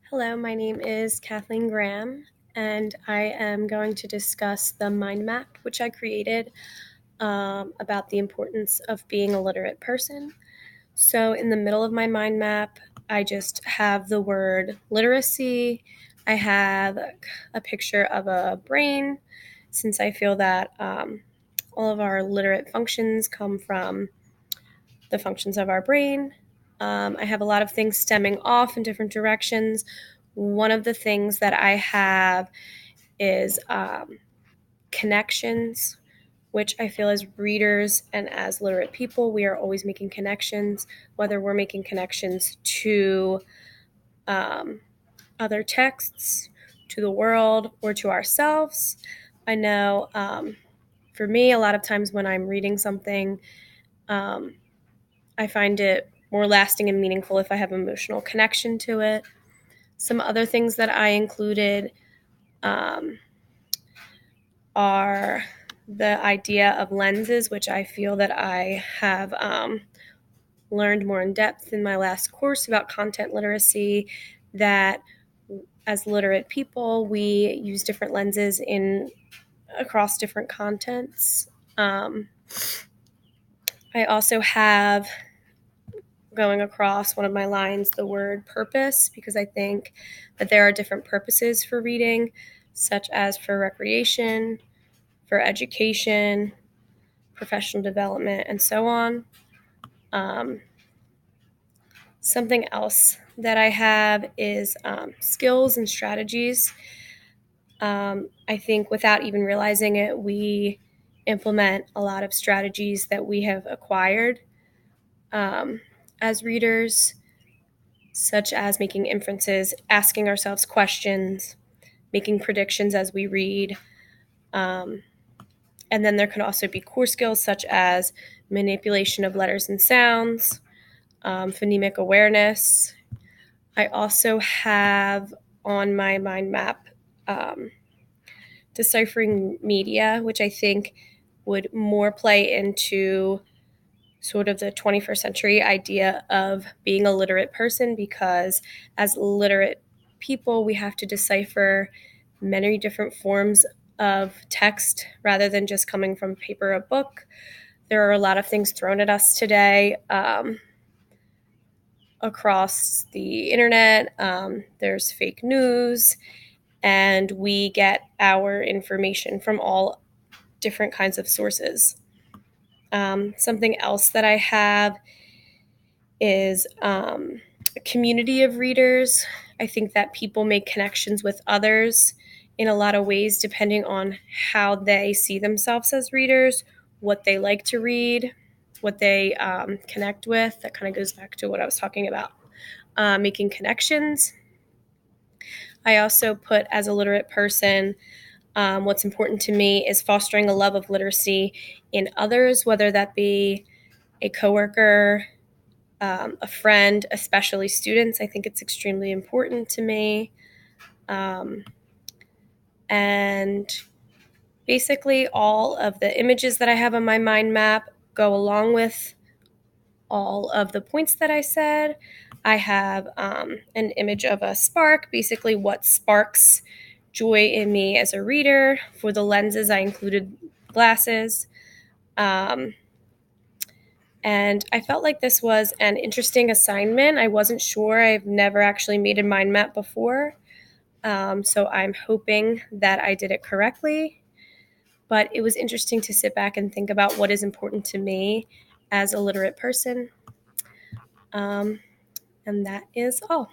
Hello, my name is Kathleen Graham, and I am going to discuss the mind map which I created about the importance of being a literate person. So, in the middle of my mind map, I just have the word literacy. I have a picture of a brain, since I feel that all of our literate functions come from the functions of our brain. I have a lot of things stemming off in different directions. One of the things that I have is connections, which I feel as readers and as literate people, we are always making connections, whether we're making connections to um, other texts, to the world, or to ourselves. I know for me, a lot of times when I'm reading something, um, I find it more lasting and meaningful if I have emotional connection to it. Some other things that I included um, are the idea of lenses, which I feel that I have learned more in depth in my last course about content literacy, that as literate people, we use different lenses in across different contents. Um, I also have going across one of my lines the word purpose, because I think that there are different purposes for reading, such as for recreation, for education, professional development, and so on. Um, Something else that I have is skills and strategies. I think without even realizing it, we implement a lot of strategies that we have acquired um, as readers, such as making inferences, asking ourselves questions, making predictions as we read. Um, and then there can also be core skills such as manipulation of letters and sounds, phonemic awareness. I also have on my mind map um, deciphering media, which I think would more play into sort of the 21st century idea of being a literate person, because as literate people, we have to decipher many different forms of text rather than just coming from paper or book. There are a lot of things thrown at us today across the internet. There's fake news, and we get our information from all different kinds of sources. Something else that I have is a community of readers. I think that people make connections with others in a lot of ways, depending on how they see themselves as readers, what they like to read, what they connect with. That kind of goes back to what I was talking about, making connections. I also put, as a literate person, what's important to me is fostering a love of literacy in others, whether that be a coworker, a friend, especially students. I think it's extremely important to me. Um, and basically, all of the images that I have on my mind map go along with all of the points that I said. I have an image of a spark, basically what sparks joy in me as a reader. For the lenses, I included glasses. Um, and I felt like this was an interesting assignment. I wasn't sure. I've never actually made a mind map before. So I'm hoping that I did it correctly. But it was interesting to sit back and think about what is important to me as a literate person. Um, and that is all.